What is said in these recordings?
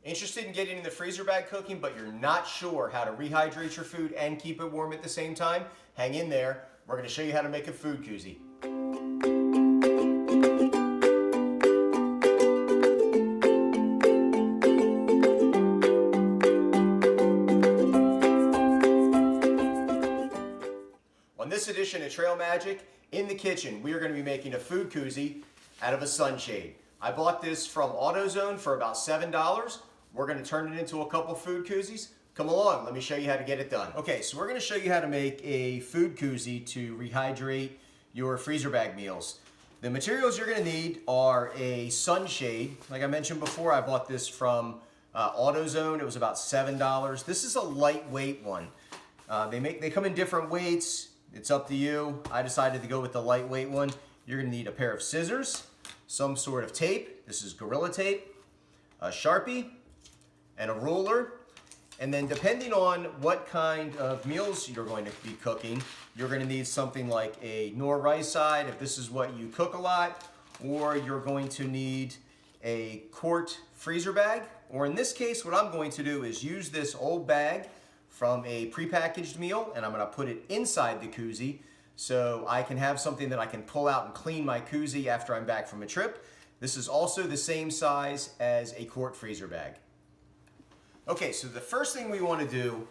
Interested in getting in the freezer bag cooking, but you're not sure how to rehydrate your food and keep it warm at the same time? Hang in there. We're going to show you how to make a food koozie. On this edition of Trail Magic, in the kitchen, we are going to be making a food koozie out of a sunshade. I bought this from AutoZone for about $7. We're going to turn it into a couple food koozies. Come along, let me show you how to get it done. Okay, so we're going to show you how to make a food koozie to rehydrate your freezer bag meals. The materials you're going to need are a sunshade. Like I mentioned before, I bought this from AutoZone. It was about $7. This is a lightweight one. They come in different weights. It's up to you. I decided to go with the lightweight one. You're going to need a pair of scissors, some sort of tape. This is Gorilla Tape, a Sharpie, and a ruler. And then depending on what kind of meals you're going to be cooking, you're going to need something like a Knorr rice side if this is what you cook a lot, or you're going to need a quart freezer bag. Or in this case, what I'm going to do is use this old bag from a prepackaged meal, and I'm going to put it inside the koozie so I can have something that I can pull out and clean my koozie after I'm back from a trip. This is also the same size as a quart freezer bag. Okay, so the first thing we want to do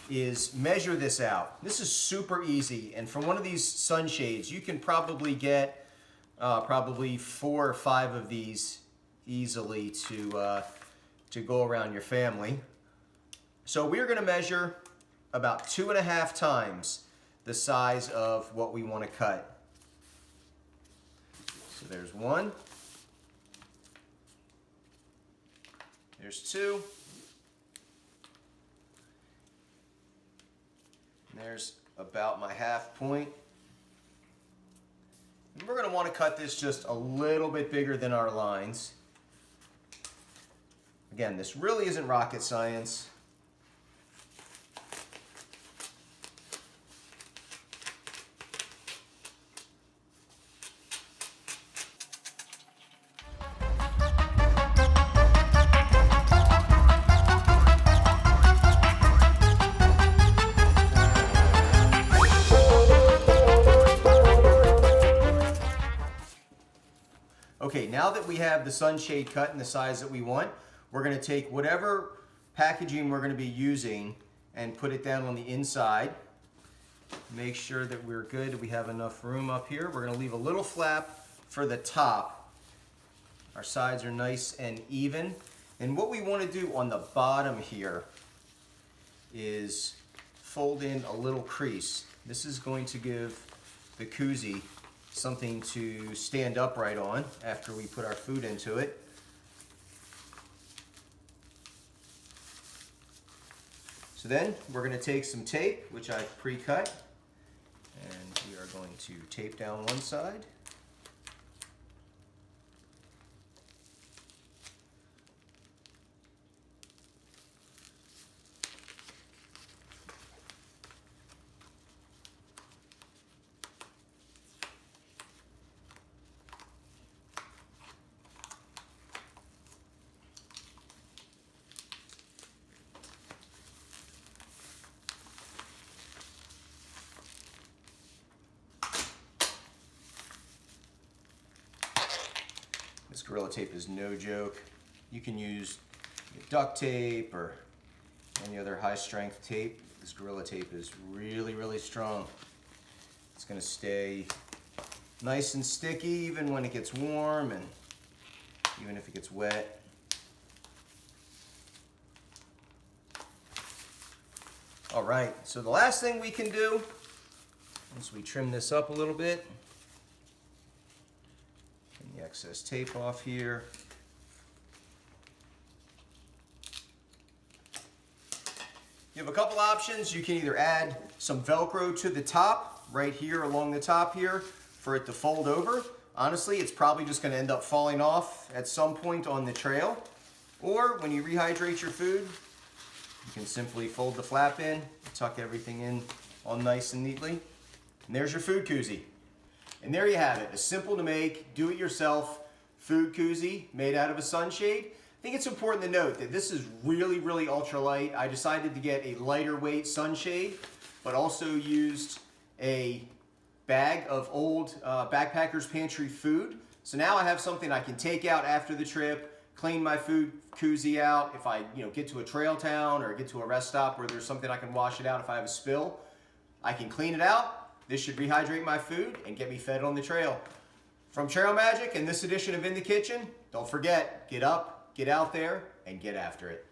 is measure this out. This is super easy, and from one of these sunshades, you can probably get probably 4 or 5 of these easily to go around your family. So we're going to measure about 2.5 times the size of what we want to cut. So there's 1. There's 2. And there's about my half point. And we're going to want to cut this just a little bit bigger than our lines. Again, this really isn't rocket science. Okay, now that we have the sunshade cut in the size that we want, we're going to take whatever packaging we're going to be using and put it down on the inside. Make sure that we're good, we have enough room up here. We're going to leave a little flap for the top. Our sides are nice and even. And what we want to do on the bottom here is fold in a little crease. This is going to give the koozie something to stand upright on after we put our food into it. So then we're going to take some tape, which I've pre-cut, and we are going to tape down one side. This Gorilla Tape is no joke. You can use duct tape or any other high strength tape. This Gorilla Tape is really, really strong. It's going to stay nice and sticky even when it gets warm and even if it gets wet. All right, so the last thing we can do is we trim this up a little bit. The excess tape off here. You have a couple options. You can either add some Velcro to the top, right here along the top here, for it to fold over. Honestly, it's probably just going to end up falling off at some point on the trail. Or when you rehydrate your food, you can simply fold the flap in, tuck everything in all nice and neatly, and there's your food koozie. And there you have it, a simple to make, do-it-yourself food koozie made out of a sunshade. think it's important to note that this is really, really ultralight. I decided to get a lighter weight sunshade, but also used a bag of old Backpacker's Pantry food. So now I have something I can take out after the trip, clean my food koozie out. If I get to a trail town or get to a rest stop where there's something I can wash it out if I have a spill, I can clean it out. This should rehydrate my food and get me fed on the trail. From Trail Magic and this edition of In the Kitchen, don't forget, get up, get out there, and get after it.